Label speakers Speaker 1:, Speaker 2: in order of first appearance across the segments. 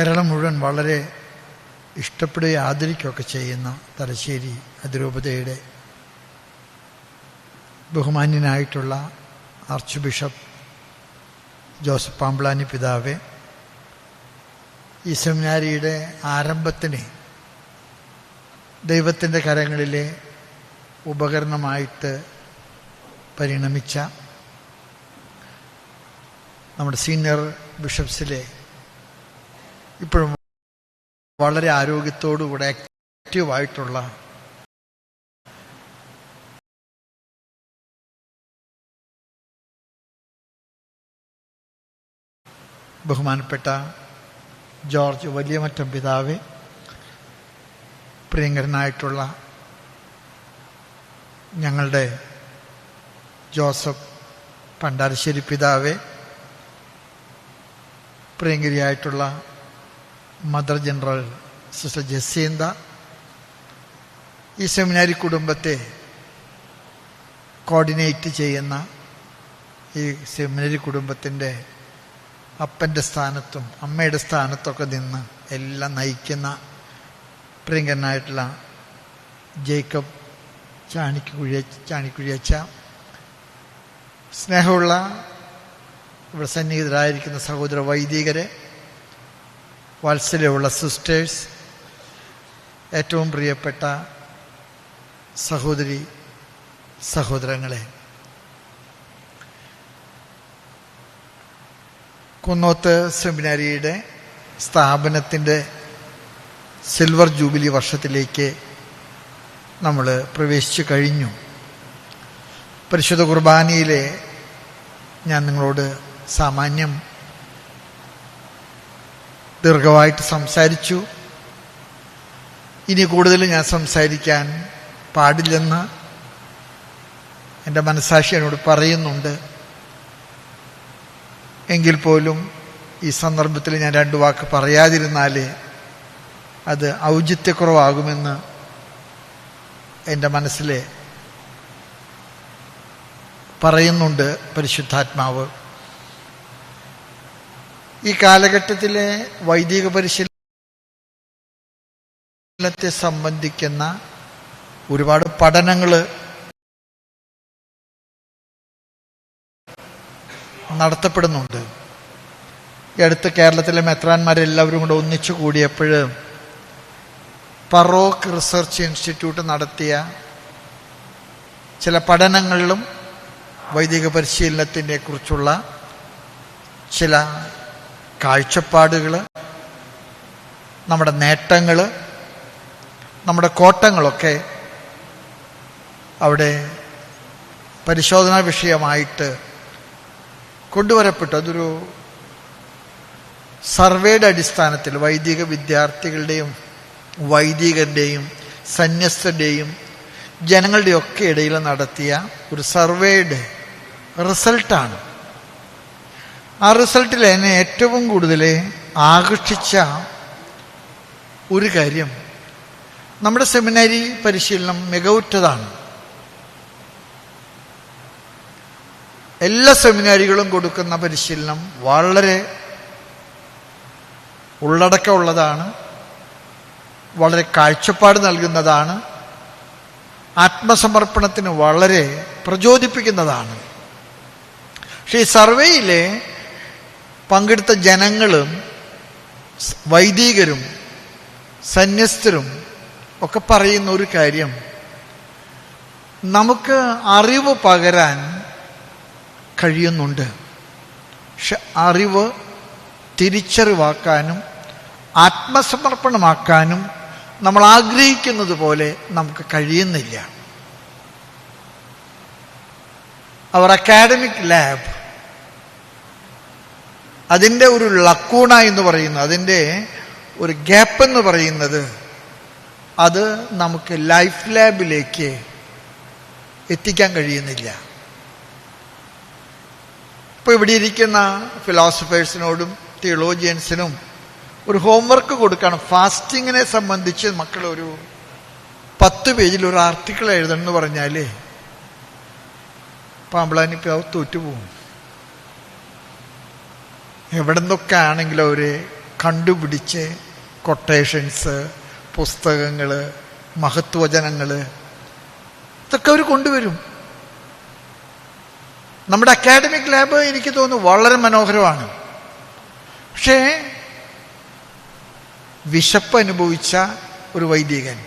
Speaker 1: കേരളം മുഴുവൻ വളരെ ഇഷ്ടപ്പെടുകയും ആദരിക്കുകയൊക്കെ ചെയ്യുന്ന തലശ്ശേരി അതിരൂപതയുടെ ബഹുമാന്യനായിട്ടുള്ള ആർച്ച് ബിഷപ്പ് ജോസഫ് പാമ്പ്ളാനി പിതാവെ, ഈ സെമിനാരിയുടെ ആരംഭത്തിന് ദൈവത്തിൻ്റെ കരങ്ങളിലെ ഉപകരണമായിട്ട് പരിണമിച്ച നമ്മുടെ സീനിയർ ബിഷപ്സിലെ ഇപ്പോഴും വളരെ ആരോഗ്യത്തോടുകൂടെ ആക്റ്റീവായിട്ടുള്ള ബഹുമാനപ്പെട്ട ജോർജ് വലിയമറ്റം പിതാവെ, പ്രിയങ്കരനായിട്ടുള്ള ഞങ്ങളുടെ ജോസഫ് പണ്ടാരശ്ശേരി പിതാവെ, പ്രിയങ്കരിയായിട്ടുള്ള മദർ ജനറൽ സിസ്റ്റർ ജസീന്ത, ഈ സെമിനാരി കുടുംബത്തെ കോർഡിനേറ്റ് ചെയ്യുന്ന ഈ സെമിനാരി കുടുംബത്തിൻ്റെ അപ്പൻ്റെ സ്ഥാനത്തും അമ്മയുടെ സ്ഥാനത്തൊക്കെ നിന്ന് എല്ലാം നയിക്കുന്ന പ്രിയങ്കരനായിട്ടുള്ള ജേക്കബ് ചാണിക്കുഴിയച്ച, സ്നേഹമുള്ള ഇവിടെ സന്നിഹിതരായിരിക്കുന്ന സഹോദര വൈദികരെ, വാത്സല്യമുള്ള സിസ്റ്റേഴ്സ്, ഏറ്റവും പ്രിയപ്പെട്ട സഹോദരി സഹോദരങ്ങളെ, കുന്നോത്ത് സെമിനാരിയുടെ സ്ഥാപനത്തിൻ്റെ സിൽവർ ജൂബിലി വർഷത്തിലേക്ക് നമ്മൾ പ്രവേശിച്ചു കഴിഞ്ഞു. പരിശുദ്ധ കുർബാനയിലെ ഞാൻ നിങ്ങളോട് സാമാന്യം ദീർഘമായിട്ട് സംസാരിച്ചു. ഇനി കൂടുതൽ ഞാൻ സംസാരിക്കാൻ പാടില്ലെന്ന് എൻ്റെ മനസ്സാക്ഷി എന്നോട് പറയുന്നുണ്ട്. എങ്കിൽ പോലും ഈ സന്ദർഭത്തിൽ ഞാൻ 2 വാക്ക് പറയാതിരുന്നാൽ അത് ഔചിത്യക്കുറവാകുമെന്ന് എൻ്റെ മനസ്സിൽ പറയുന്നുണ്ട് പരിശുദ്ധാത്മാവ്. ഈ കാലഘട്ടത്തിലെ വൈദിക പരിശീലനത്തെ സംബന്ധിക്കുന്ന ഒരുപാട് പഠനങ്ങൾ നടത്തപ്പെടുന്നുണ്ട്. ഈ അടുത്ത് കേരളത്തിലെ മെത്രാന്മാരെല്ലാവരും കൂടെ ഒന്നിച്ചു കൂടിയപ്പോൾ ഫറോക്ക് റിസർച്ച് ഇൻസ്റ്റിറ്റ്യൂട്ട് നടത്തിയ ചില പഠനങ്ങളിലും വൈദിക പരിശീലനത്തിനെ കുറിച്ചുള്ള ചില കാഴ്ചപ്പാടുകൾ, നമ്മുടെ നേട്ടങ്ങൾ, നമ്മുടെ കോട്ടങ്ങളൊക്കെ അവിടെ പരിശോധനാ വിഷയമായിട്ട് കൊണ്ടുവരപ്പെട്ടു. അതൊരു സർവേയുടെ അടിസ്ഥാനത്തിൽ വൈദിക വിദ്യാർത്ഥികളുടെയും വൈദികരുടെയും സന്യസ്തരുടെയും ജനങ്ങളുടെയൊക്കെ ഇടയിൽ നടത്തിയ ഒരു സർവേയുടെ റിസൾട്ടാണ്. ആ റിസൾട്ടിൽ എന്നെ ഏറ്റവും കൂടുതൽ ആകർഷിച്ച ഒരു കാര്യം, നമ്മുടെ സെമിനാരി പരിശീലനം മികവുറ്റതാണ്. എല്ലാ സെമിനാരികളും കൊടുക്കുന്ന പരിശീലനം വളരെ ഉള്ളടക്കമുള്ളതാണ്, വളരെ കാഴ്ചപ്പാട് നൽകുന്നതാണ്, ആത്മസമർപ്പണത്തിന് വളരെ പ്രചോദിപ്പിക്കുന്നതാണ്. പക്ഷേ ഈ സർവേയിലെ പങ്കെടുത്ത ജനങ്ങളും വൈദികരും സന്യസ്തരും ഒക്കെ പറയുന്ന ഒരു കാര്യം, നമുക്ക് അറിവ് പകരാൻ കഴിയുന്നുണ്ട്, പക്ഷെ അറിവ് തിരിച്ചറിവാക്കാനും ആത്മസമർപ്പണമാക്കാനും നമ്മൾ ആഗ്രഹിക്കുന്നത് പോലെ നമുക്ക് കഴിയുന്നില്ല. അവർ അക്കാഡമിക് ലാബ്, അതിൻ്റെ ഒരു ലക്കൂണ എന്ന് പറയുന്നത്, അതിൻ്റെ ഒരു ഗ്യാപ്പ് എന്ന് പറയുന്നത്, അത് നമുക്ക് ലൈഫ് ലാബിലേക്ക് എത്തിക്കാൻ കഴിയുന്നില്ല. ഇപ്പോൾ ഇവിടെ ഇരിക്കുന്ന ഫിലോസഫേഴ്സിനോടും തിയോളജിയൻസിനും ഒരു ഹോംവർക്ക് കൊടുക്കണം. ഫാസ്റ്റിങ്ങിനെ സംബന്ധിച്ച് മക്കൾ ഒരു 10 പേജിൽ ഒരു ആർട്ടിക്കിൾ എഴുതണം എന്ന് പറഞ്ഞാൽ പാമ്പ്ളാനി തോറ്റുപോകും. എവിടെ നിന്നൊക്കെ ആണെങ്കിലും അവർ കണ്ടുപിടിച്ച് കൊട്ടേഷൻസ്, പുസ്തകങ്ങൾ, മഹത്വചനങ്ങൾ ഇതൊക്കെ അവർ കൊണ്ടുവരും. നമ്മുടെ അക്കാഡമിക് ലാബ് എനിക്ക് തോന്നുന്നു വളരെ മനോഹരമാണ്. പക്ഷേ വിശപ്പ് അനുഭവിച്ച ഒരു വൈദികൻ,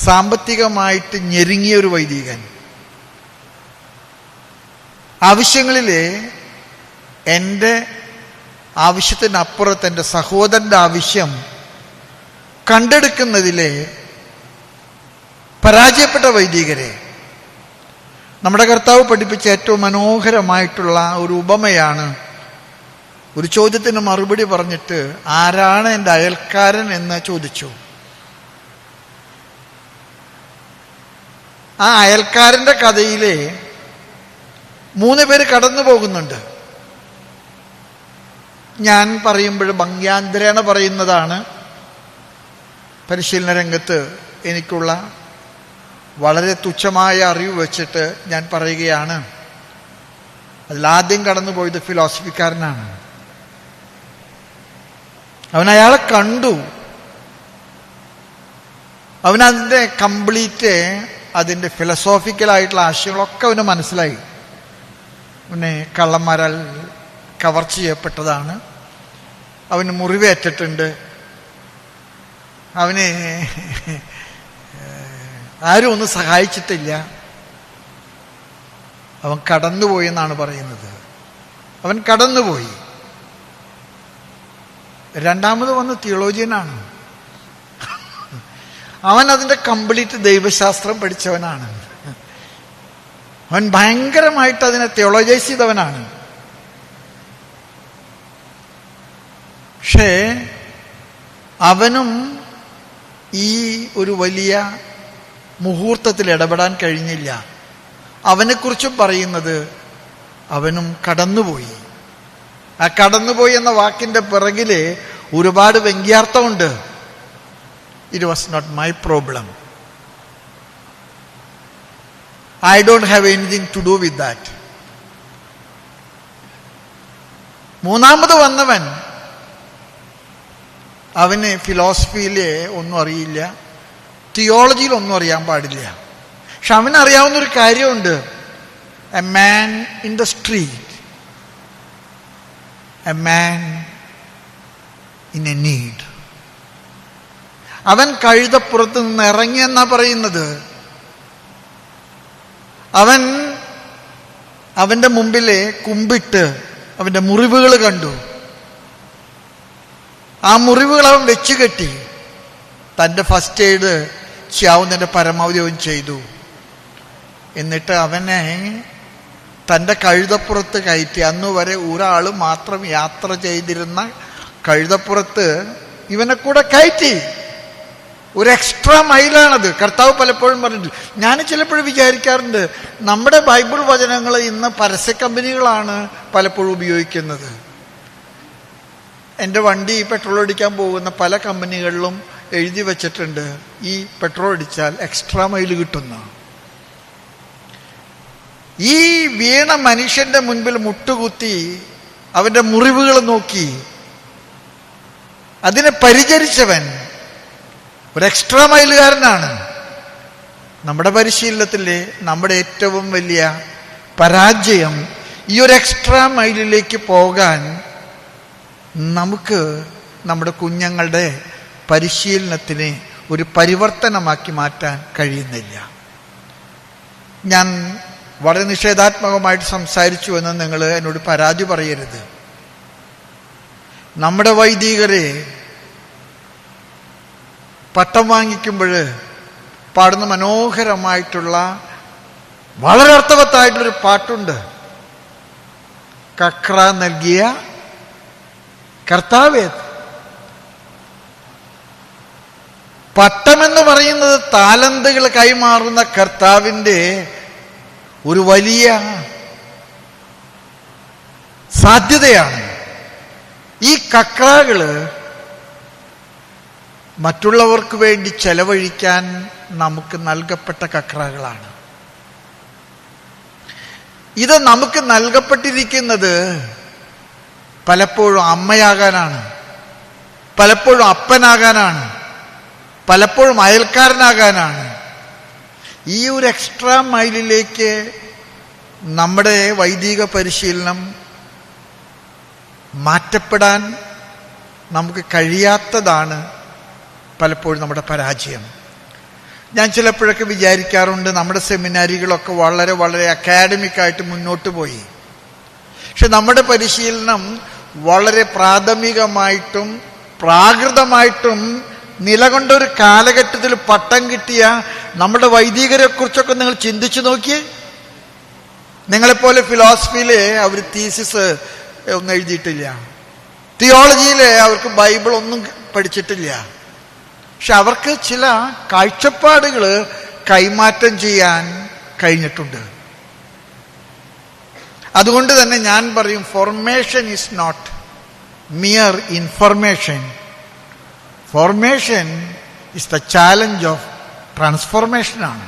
Speaker 1: സാമ്പത്തികമായിട്ട് ഞെരുങ്ങിയ ഒരു വൈദികൻ, ആവശ്യങ്ങളിൽ എൻ്റെ ആവശ്യത്തിനപ്പുറത്ത് എൻ്റെ സഹോദരൻ്റെ ആവശ്യം കണ്ടെടുക്കുന്നതിലെ പരാജയപ്പെട്ട വൈദികരെ നമ്മുടെ കർത്താവ് പഠിപ്പിച്ച ഏറ്റവും മനോഹരമായിട്ടുള്ള ഒരു ഉപമയാണ്. ഒരു ചോദ്യത്തിന് മറുപടി പറഞ്ഞിട്ട് ആരാണ് എൻ്റെ അയൽക്കാരൻ എന്ന് ചോദിച്ചു. ആ അയൽക്കാരൻ്റെ കഥയിലെ 3 പേര് കടന്നു പോകുന്നുണ്ട്. ഞാൻ പറയുമ്പോൾ ഭംഗ്യാന്തരേണ പറയുന്നതാണ്. പരിശീലന രംഗത്ത് എനിക്കുള്ള വളരെ തുച്ഛമായ അറിവ് വെച്ചിട്ട് ഞാൻ പറയുകയാണ്. അതിലാദ്യം കടന്നുപോയത് ഫിലോസഫിക്കാരനാണ്. അവനയാളെ കണ്ടു. അവനതിൻ്റെ കംപ്ലീറ്റ് അതിൻ്റെ ഫിലോസോഫിക്കലായിട്ടുള്ള ആശയങ്ങളൊക്കെ അവന് മനസ്സിലായി. അവനെ കള്ളന്മാരാൽ കവർച്ച ചെയ്യപ്പെട്ടതാണ്, അവന് മുറിവേറ്റിട്ടുണ്ട്, അവനെ ആരും ഒന്നും സഹായിച്ചിട്ടില്ല, അവൻ കടന്നുപോയി എന്നാണ് പറയുന്നത്. അവൻ കടന്നുപോയി. രണ്ടാമത് വന്ന് തിയോളജിയനാണ്. അവൻ അതിൻ്റെ കംപ്ലീറ്റ് ദൈവശാസ്ത്രം പഠിച്ചവനാണ്. അവൻ ഭയങ്കരമായിട്ട് അതിനെ തിയോളജൈസ് ചെയ്തവനാണ്. പക്ഷേ അവനും ഈ ഒരു വലിയ മുഹൂർത്തത്തിൽ ഇടപെടാൻ കഴിഞ്ഞില്ല. അവനെക്കുറിച്ചും പറയുന്നത് അവനും കടന്നുപോയി. ആ കടന്നുപോയി എന്ന വാക്കിൻ്റെ പിറകില് ഒരുപാട് വ്യംഗ്യാർത്ഥമുണ്ട്. It was not my problem, I don't have anything to do with that. മൂന്നാമത് വന്നവൻ, അവന് ഫിലോസഫിയിൽ ഒന്നും അറിയില്ല, തിയോളജിയിൽ ഒന്നും അറിയാൻ പാടില്ല. പക്ഷെ അവനറിയാവുന്നൊരു കാര്യമുണ്ട്. A man in the street, a man in A need. അവൻ കഴുതപ്പുറത്ത് നിന്ന് ഇറങ്ങിയെന്നാ പറയുന്നത്. അവന്റെ മുമ്പിലെ കുമ്പിട്ട് അവന്റെ മുറിവുകൾ കണ്ടു. ആ മുറിവുകൾ അവൻ വെച്ചു കെട്ടി. തൻ്റെ ഫസ്റ്റ് എയ്ഡ് ചെയ്യാവുന്നതിൻ്റെ പരമാവധി അവൻ ചെയ്തു. എന്നിട്ട് അവനെ തൻ്റെ കഴുതപ്പുറത്ത് കയറ്റി. അന്ന് വരെ ഒരാൾ മാത്രം യാത്ര ചെയ്തിരുന്ന കഴുതപ്പുറത്ത് ഇവനെ കൂടെ കയറ്റി. ഒരു എക്സ്ട്രാ മൈലാണത്. കർത്താവ് പലപ്പോഴും പറഞ്ഞിട്ടുണ്ട്. ഞാൻ ചിലപ്പോഴും വിചാരിക്കാറുണ്ട്, നമ്മുടെ ബൈബിൾ വചനങ്ങൾ ഇന്ന് പരസ്യ കമ്പനികളാണ് പലപ്പോഴും ഉപയോഗിക്കുന്നത്. എൻ്റെ വണ്ടി പെട്രോൾ അടിക്കാൻ പോകുന്ന പല കമ്പനികളിലും എഴുതി വച്ചിട്ടുണ്ട്, ഈ പെട്രോൾ അടിച്ചാൽ എക്സ്ട്രാ മൈൽ കിട്ടുന്നു. ഈ വീണ മനുഷ്യന്റെ മുൻപിൽ മുട്ടുകുത്തി അവന്റെ മുറിവുകൾ നോക്കി അതിനെ പരിചരിച്ചവൻ ഒരു എക്സ്ട്രാ മൈലുകാരനാണ്. നമ്മുടെ പരിശീലനത്തിലെ നമ്മുടെ ഏറ്റവും വലിയ പരാജയം ഈ ഒരു എക്സ്ട്രാ മൈലിലേക്ക് പോകാൻ നമുക്ക് നമ്മുടെ കുഞ്ഞുങ്ങളുടെ പരിശീലനത്തിനെ ഒരു പരിവർത്തനമാക്കി മാറ്റാൻ കഴിയുന്നില്ല. ഞാൻ വളരെ നിഷേധാത്മകമായിട്ട് സംസാരിച്ചു എന്ന് നിങ്ങൾ എന്നോട് പരാതി പറയരുത്. നമ്മുടെ വൈദികരെ പട്ടം വാങ്ങിക്കുമ്പോൾ പാടുന്ന മനോഹരമായിട്ടുള്ള വളരെ അർത്ഥവത്തായിട്ടുള്ളൊരു പാട്ടുണ്ട്. കക്ര നൽകിയ കർത്താവേ. പട്ടമെന്ന് പറയുന്നത് താലന്തുകൾ കൈമാറുന്ന കർത്താവിൻ്റെ ഒരു വലിയ സാധ്യതയാണ്. ഈ കക്രാകള് മറ്റുള്ളവർക്ക് വേണ്ടി ചെലവഴിക്കാൻ നമുക്ക് നൽകപ്പെട്ട കക്രാകളാണ്. ഇത് നമുക്ക് നൽകപ്പെട്ടിരിക്കുന്നത് പലപ്പോഴും അമ്മയാകാനാണ്. പലപ്പോഴും അപ്പനാകാനാണ്, പലപ്പോഴും അയൽക്കാരനാകാനാണ്. ഈ ഒരു എക്സ്ട്രാ മൈലിലേക്ക് നമ്മുടെ വൈദിക പരിശീലനം മാറ്റപ്പെടാൻ നമുക്ക് കഴിയാത്തതാണ് പലപ്പോഴും നമ്മുടെ പരാജയം. ഞാൻ ചിലപ്പോഴൊക്കെ വിചാരിക്കാറുണ്ട്, നമ്മുടെ സെമിനാരികളൊക്കെ വളരെ വളരെ അക്കാഡമിക്കായിട്ട് മുന്നോട്ട് പോയി. പക്ഷെ നമ്മുടെ പരിശീലനം വളരെ പ്രാഥമികമായിട്ടും പ്രാകൃതമായിട്ടും നിലകൊണ്ടൊരു കാലഘട്ടത്തിൽ പട്ടം കിട്ടിയ നമ്മുടെ വൈദികരെ കുറിച്ചൊക്കെ നിങ്ങൾ ചിന്തിച്ചു നോക്കിയേ. നിങ്ങളെപ്പോലെ ഫിലോസഫിയിലെ അവർ തീസിസ് ഒന്നും എഴുതിയിട്ടില്ല, തിയോളജിയിലെ അവർക്ക് ബൈബിൾ ഒന്നും പഠിച്ചിട്ടില്ല. പക്ഷെ അവർക്ക് ചില കാഴ്ചപ്പാടുകൾ കൈമാറ്റം ചെയ്യാൻ കഴിഞ്ഞിട്ടുണ്ട്. അതുകൊണ്ട് തന്നെ ഞാൻ പറയും, formation is not mere information. Formation is the challenge of ട്രാൻസ്ഫോർമേഷനാണ്.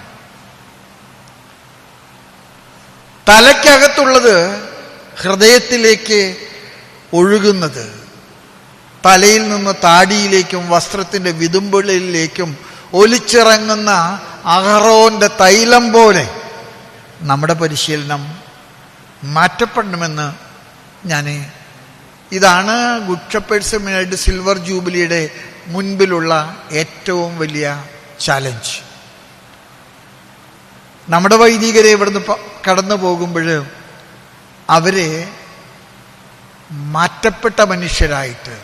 Speaker 1: തലയ്ക്കകത്തുള്ളത് ഹൃദയത്തിലേക്ക് ഒഴുകുന്നത്, തലയിൽ നിന്ന് താടിയിലേക്കും വസ്ത്രത്തിൻ്റെ വിതുമ്പുകളിലേക്കും ഒലിച്ചിറങ്ങുന്ന അഹറോന്റെ തൈലം പോലെ നമ്മുടെ പരിശീലനം മാറ്റപ്പെടണമെന്ന് ഇതാണ് ഗുഡ് ഷെപ്പേർഡ് സെമിനാരിയുടെ സിൽവർ ജൂബിലിയുടെ മുൻപിലുള്ള ഏറ്റവും വലിയ ചാലഞ്ച്. നമ്മുടെ വൈദികരെ ഇവിടുന്ന് കടന്നു പോകുമ്പോൾ അവരെ മാറ്റപ്പെട്ട മനുഷ്യരായിട്ട്,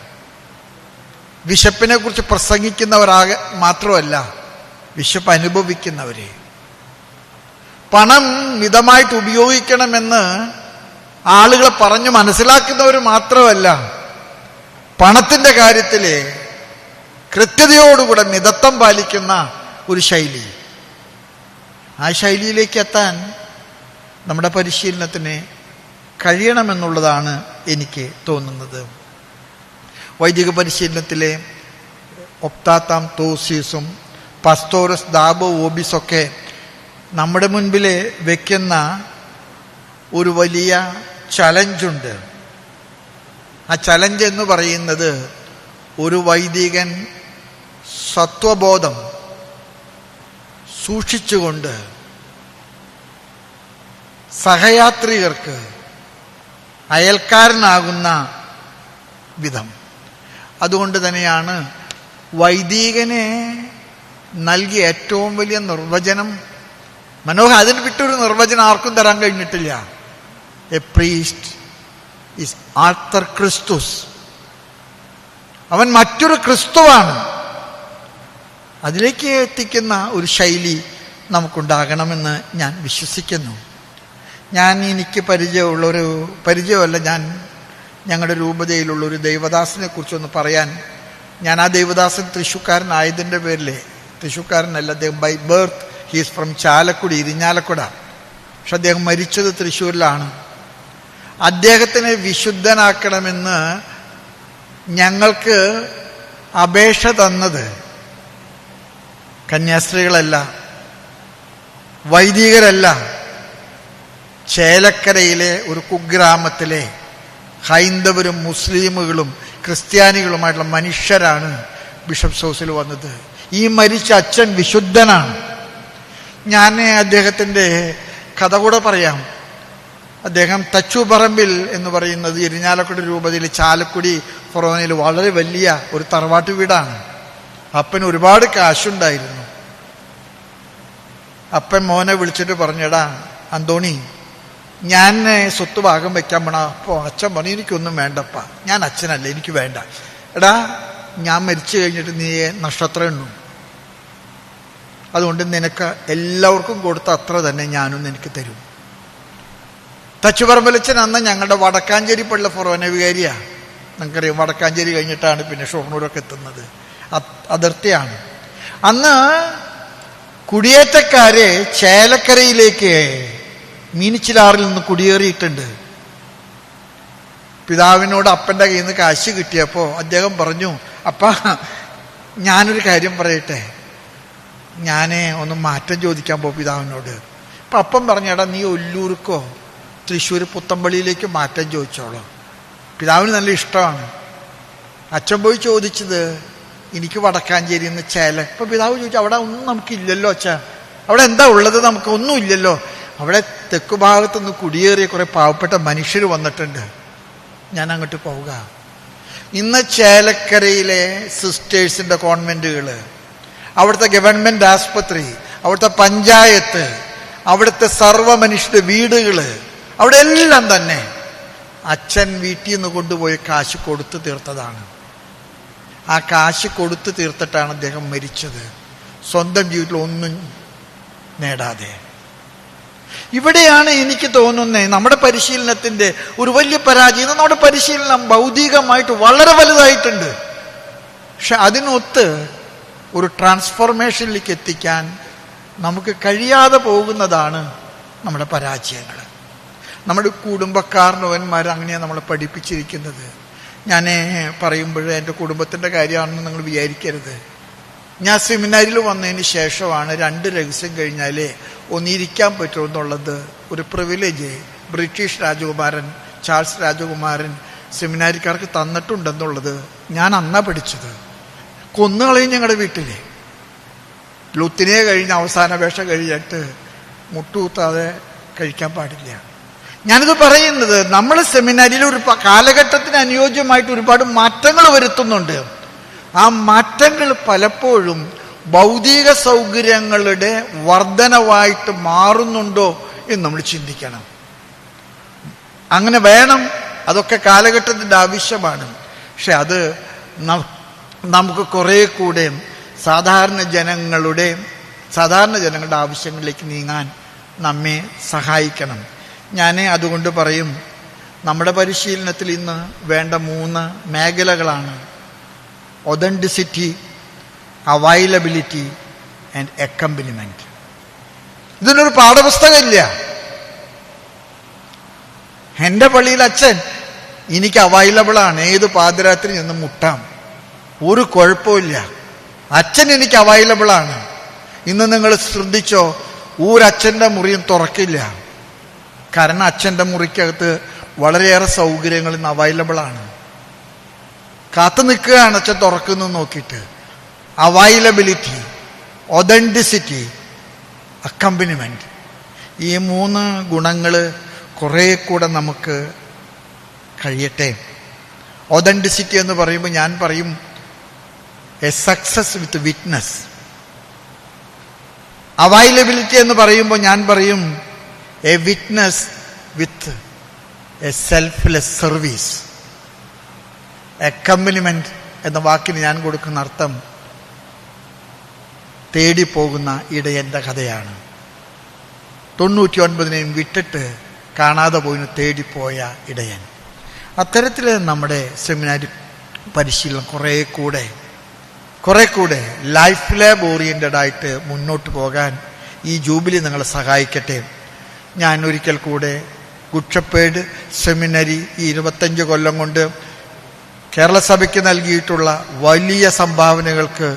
Speaker 1: വിശപ്പിനെ കുറിച്ച് പ്രസംഗിക്കുന്നവരാകെ മാത്രമല്ല, വിശപ്പ് അനുഭവിക്കുന്നവരെ, പണം മിതമായിട്ട് ഉപയോഗിക്കണമെന്ന് ആളുകളെ പറഞ്ഞു മനസ്സിലാക്കുന്നവർ മാത്രമല്ല, പണത്തിൻ്റെ കാര്യത്തിൽ കൃത്യതയോടുകൂടെ മിതത്വം പാലിക്കുന്ന ഒരു ശൈലി. ആ ശൈലിയിലേക്ക് എത്താൻ നമ്മുടെ പരിശീലനത്തിന് കഴിയണമെന്നുള്ളതാണ് എനിക്ക് തോന്നുന്നത്. വൈദിക പരിശീലനത്തിലെ ഒപ്താത്താം തോസീസും പസ്തോറസ് ദാബോ ഓബിസൊക്കെ നമ്മുടെ മുൻപിൽ വെക്കുന്ന ഒരു വലിയ ചലഞ്ചുണ്ട്. ആ ചലഞ്ച് എന്ന് പറയുന്നത്, ഒരു വൈദികൻ സത്വബോധം സൂക്ഷിച്ചുകൊണ്ട് സഹയാത്രികർക്ക് അയൽക്കാരനാകുന്ന വിധം. അതുകൊണ്ട് തന്നെയാണ് വൈദികനെ നൽകിയ ഏറ്റവും വലിയ നിർവചനം അതിന് വിട്ടൊരു നിർവചനം ആർക്കും തരാൻ കഴിഞ്ഞിട്ടില്ല. A priest is alter Christus. അവൻ മറ്റൊരു ക്രിസ്തുവാണ്. അതിലേക്ക് എത്തിക്കുന്ന ഒരു നമുക്കുണ്ടാകണമെന്ന് ഞാൻ വിശ്വസിക്കുന്നു. എനിക്ക് പരിചയമല്ല, ഞങ്ങളുടെ രൂപതയിലുള്ളൊരു ദൈവദാസനെ കുറിച്ചൊന്ന് പറയാൻ. ആ ദൈവദാസൻ തൃശ്ശൂക്കാരനായതിൻ്റെ പേരിൽ, തൃശ്ശൂക്കാരനല്ല, അദ്ദേഹം by birth he's from Chalakudy, Irinjalakuda. പക്ഷെ അദ്ദേഹം മരിച്ചത് തൃശ്ശൂരിലാണ്. അദ്ദേഹത്തിനെ വിശുദ്ധനാക്കണമെന്ന് ഞങ്ങൾക്ക് അപേക്ഷ തന്നത് കന്യാസ്ത്രീകളല്ല, വൈദികരല്ല, ചേലക്കരയിലെ ഒരു കുഗ്രാമത്തിലെ ഹൈന്ദവരും മുസ്ലിമുകളും ക്രിസ്ത്യാനികളുമായിട്ടുള്ള മനുഷ്യരാണ് ബിഷപ്സ് ഹൗസിൽ വന്നത്. ഈ മരിച്ച അച്ഛൻ വിശുദ്ധനാണ്. ഞാൻ അദ്ദേഹത്തിൻ്റെ കഥ കൂടെ പറയാം. അദ്ദേഹം തച്ചുപറമ്പിൽ എന്ന് പറയുന്നത് ഇരിഞ്ഞാലക്കുടി രൂപതയിൽ ചാലക്കുടി ഫൊറോനയിൽ വളരെ വലിയ ഒരു തറവാട്ട് വീടാണ്. അപ്പന് ഒരുപാട് കാശുണ്ടായിരുന്നു. അപ്പൻ മോനെ വിളിച്ചിട്ട് പറഞ്ഞെടാ അന്തോണി, ഞാൻ സ്വത്ത് ഭാഗം വെക്കാൻ പോണ. അപ്പോൾ അച്ഛൻ പറഞ്ഞു, എനിക്കൊന്നും വേണ്ടപ്പാ, ഞാൻ അച്ഛനല്ല, എനിക്ക് വേണ്ട. എടാ, ഞാൻ മരിച്ചു കഴിഞ്ഞിട്ട് നീ നക്ഷത്രം എണ്ണു, അതുകൊണ്ട് നിനക്ക് എല്ലാവർക്കും കൊടുത്ത അത്ര തന്നെ ഞാനും നിനക്ക് തരും. തച്ചുപറമ്പലച്ചൻ അന്ന് ഞങ്ങളുടെ വടക്കാഞ്ചേരി പള്ളി ഫൊറോന വികാരിയാണ്. നിങ്ങൾക്കറിയാം, വടക്കാഞ്ചേരി കഴിഞ്ഞിട്ടാണ് പിന്നെ ഷൊർണൂരൊക്കെ എത്തുന്നത്, അതിർത്തിയാണ്. അന്ന് കുടിയേറ്റക്കാരെ ചേലക്കരയിലേക്ക് മീനിച്ചിലാറിൽ നിന്ന് കുടിയേറിയിട്ടുണ്ട്. പിതാവിനോട് അപ്പൻ്റെ കയ്യിൽ നിന്ന് കാശ് കിട്ടിയപ്പോൾ അദ്ദേഹം പറഞ്ഞു, അപ്പാ ഞാനൊരു കാര്യം പറയട്ടെ, ഞാൻ ഒന്ന് മാറ്റം ചോദിക്കാൻ പോകും പിതാവിനോട്. അപ്പം അപ്പം പറഞ്ഞേടാ, നീ ഒല്ലൂർക്കോ തൃശ്ശൂർ പുത്തമ്പള്ളിയിലേക്ക് മാറ്റം ചോദിച്ചോളൂ. പിതാവിന് നല്ല ഇഷ്ടമാണ്. അച്ഛൻ പോയി ചോദിച്ചത് എനിക്ക് വടക്കാഞ്ചേരി എന്ന് ചേല. ഇപ്പൊ പിതാവ് ചോദിച്ചു, അവിടെ ഒന്നും നമുക്കില്ലല്ലോ അച്ഛാ, അവിടെ എന്താ ഉള്ളത്? നമുക്ക് ഒന്നും ഇല്ലല്ലോ. അവിടെ തെക്കു ഭാഗത്തുനിന്ന് കുടിയേറിയ കുറെ പാവപ്പെട്ട മനുഷ്യർ വന്നിട്ടുണ്ട്, ഞാൻ അങ്ങോട്ട് പോവുക. ഇന്ന് ചേലക്കരയിലെ സിസ്റ്റേഴ്സിന്റെ കോൺവെന്റുകൾ, അവിടുത്തെ ഗവൺമെന്റ് ആസ്പത്രി, അവിടുത്തെ പഞ്ചായത്ത്, അവിടുത്തെ സർവ്വ മനുഷ്യരുടെ വീടുകള്, അവിടെ എല്ലാം തന്നെ അച്ഛൻ വീട്ടിൽ നിന്ന് കൊണ്ടുപോയി കാശ് കൊടുത്തു തീർത്തതാണ്. ആ കാശ് കൊടുത്തു തീർത്തിട്ടാണ് അദ്ദേഹം മരിച്ചത്, സ്വന്തം ജീവിതത്തിൽ ഒന്നും നേടാതെ. ഇവിടെയാണ് എനിക്ക് തോന്നുന്നത് നമ്മുടെ പരിശീലനത്തിന്റെ ഒരു വലിയ പരാജയം. നമ്മുടെ പരിശീലനം ഭൗതികമായിട്ട് വളരെ വലുതായിട്ടുണ്ട്, പക്ഷെ അതിനൊത്ത് ഒരു ട്രാൻസ്ഫോർമേഷനിലേക്ക് എത്തിക്കാൻ നമുക്ക് കഴിയാതെ പോകുന്നതാണ് നമ്മുടെ പരാജയങ്ങൾ. നമ്മുടെ കുടുംബക്കാരനവന്മാർ അങ്ങനെയാണ് നമ്മളെ പഠിപ്പിച്ചിരിക്കുന്നത്. ഞാൻ പറയുമ്പോൾ എൻ്റെ കുടുംബത്തിൻ്റെ കാര്യമാണെന്ന് നിങ്ങൾ വിചാരിക്കരുത്. ഞാൻ സെമിനാരിൽ വന്നതിന് ശേഷമാണ് 2 രഹസ്യം കഴിഞ്ഞാലേ ഒന്നിരിക്കാൻ പറ്റുമെന്നുള്ളത് ഒരു പ്രിവിലേജ് ബ്രിട്ടീഷ് രാജകുമാരൻ ചാൾസ് രാജകുമാരൻ സെമിനാരിക്കാർക്ക് തന്നിട്ടുണ്ടെന്നുള്ളത് ഞാൻ അന്നാ പഠിച്ചത്. കൊന്നുകളയും ഞങ്ങളുടെ വീട്ടിലെ ലുത്തിനെ കഴിഞ്ഞ അവസാന വേഷ കഴിഞ്ഞിട്ട് മുട്ടുകുത്താതെ കഴിക്കാൻ പാടില്ല. ഞാനിത് പറയുന്നത് നമ്മൾ സെമിനാരിയിൽ ഒരു കാലഘട്ടത്തിന് അനുയോജ്യമായിട്ട് ഒരുപാട് മാറ്റങ്ങൾ വരുത്തുന്നുണ്ട്. ആ മാറ്റങ്ങൾ പലപ്പോഴും ഭൗതിക സൗകര്യങ്ങളുടെ വർധനവായിട്ട് മാറുന്നുണ്ടോ എന്ന് നമ്മൾ ചിന്തിക്കണം. അങ്ങനെ വേണം, അതൊക്കെ കാലഘട്ടത്തിൻ്റെ ആവശ്യമാണ്. പക്ഷെ അത് നമുക്ക് കുറെ കൂടെ സാധാരണ ജനങ്ങളുടെ ആവശ്യങ്ങളിലേക്ക് നീങ്ങാൻ നമ്മെ സഹായിക്കണം. ഞാൻ അതുകൊണ്ട് പറയും, നമ്മുടെ പരിശീലനത്തിൽ ഇന്ന് വേണ്ട 3 മേഖലകളാണ്: ഒതന്റിസിറ്റി, അവൈലബിലിറ്റി ആൻഡ് അക്കംപനിമെന്റ്. ഇതിനൊരു പാഠപുസ്തകമില്ല. എൻ്റെ പള്ളിയിൽ അച്ഛൻ എനിക്ക് അവൈലബിൾ ആണ്, ഏത് പാതിരാത്രി നിന്ന് മുട്ടാം, ഒരു കുഴപ്പമില്ല. അച്ഛൻ എനിക്ക് അവൈലബിൾ ആണ്. ഇന്ന് നിങ്ങൾ ശ്രദ്ധിച്ചോ, ഒരച്ഛൻ്റെ മുറിയും തുറക്കില്ല. കാരണം അച്ഛൻ്റെ മുറിക്കകത്ത് വളരെയേറെ സൗകര്യങ്ങൾ ഇന്ന് അവൈലബിൾ ആണ്. കാത്തു നിൽക്കുകയാണ് അച്ഛൻ തുറക്കുന്നു നോക്കിയിട്ട്. അവൈലബിലിറ്റി, ഒതന്റിസിറ്റി, അക്കംപനിമെന്റ്, ഈ 3 ഗുണങ്ങൾ കുറെ കൂടെ നമുക്ക് കഴിയട്ടെ. ഒതന്റിസിറ്റി എന്ന് പറയുമ്പോൾ ഞാൻ പറയും a success with witness. Availability എന്ന് പറയുമ്പോൾ ഞാൻ പറയും a witness with a selfless service. Accompaniment എന്ന വാക്കിന് ഞാൻ കൊടുക്കുന്ന അർത്ഥം തേടിപ്പോകുന്ന ഇടയന്റെ കഥയാണ്. 99 വിട്ടിട്ട് കാണാതെ പോയിന് തേടിപ്പോയ ഇടയൻ. അത്തരത്തിൽ നമ്മുടെ സെമിനാരി പരിശീലനം കുറെ കൂടെ ലൈഫ് ലാബ് ഓറിയന്റഡ് ആയിട്ട് മുന്നോട്ട് പോകാൻ ഈ ജൂബിലി നിങ്ങളെ സഹായിക്കട്ടെ. ഞാൻ ഒരിക്കൽ കൂടെ ഗുഡ് ഷെപ്പേർഡ് സെമിനറി ഈ 25 കൊല്ലം കൊണ്ട് കേരള സഭയ്ക്ക് നൽകിയിട്ടുള്ള വലിയ സംഭാവനകൾക്ക്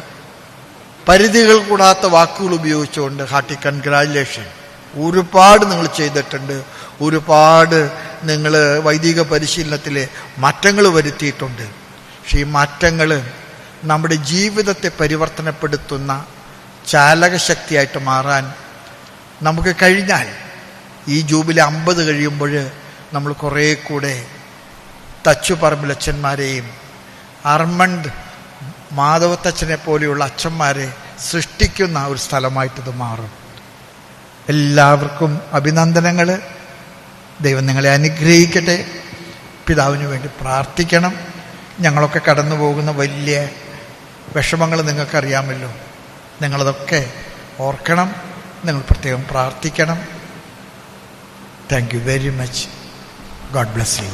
Speaker 1: പരിധികൾ കൂടാത്ത വാക്കുകൾ ഉപയോഗിച്ചുകൊണ്ട് ഹാർട്ടി കൺഗ്രാജുലേഷൻ. ഒരുപാട് നിങ്ങൾ ചെയ്തിട്ടുണ്ട്, ഒരുപാട് നിങ്ങൾ വൈദിക പരിശീലനത്തിൽ മാറ്റങ്ങൾ വരുത്തിയിട്ടുണ്ട്. പക്ഷെ ഈ മാറ്റങ്ങൾ നമ്മുടെ ജീവിതത്തെ പരിവർത്തനപ്പെടുത്തുന്ന ചാലകശക്തിയായിട്ട് മാറാൻ നമുക്ക് കഴിഞ്ഞാൽ ഈ ജൂബിലി 50 കഴിയുമ്പോൾ നമ്മൾ കുറേ കൂടെ തച്ചുപറമ്പിലച്ഛന്മാരെയും അർമണ്ട് മാധവത്തച്ഛനെ പോലെയുള്ള അച്ഛന്മാരെ സൃഷ്ടിക്കുന്ന ഒരു സ്ഥലമായിട്ടിത് മാറും. എല്ലാവർക്കും അഭിനന്ദനങ്ങൾ. ദൈവം നിങ്ങളെ അനുഗ്രഹിക്കട്ടെ. പിതാവിന് വേണ്ടി പ്രാർത്ഥിക്കണം. ഞങ്ങളൊക്കെ കടന്നു പോകുന്ന വലിയ വിഷമങ്ങൾ നിങ്ങൾക്കറിയാമല്ലോ. നിങ്ങളതൊക്കെ ഓർക്കണം, നിങ്ങൾ പ്രത്യേകം പ്രാർത്ഥിക്കണം. Thank you very much. God bless you.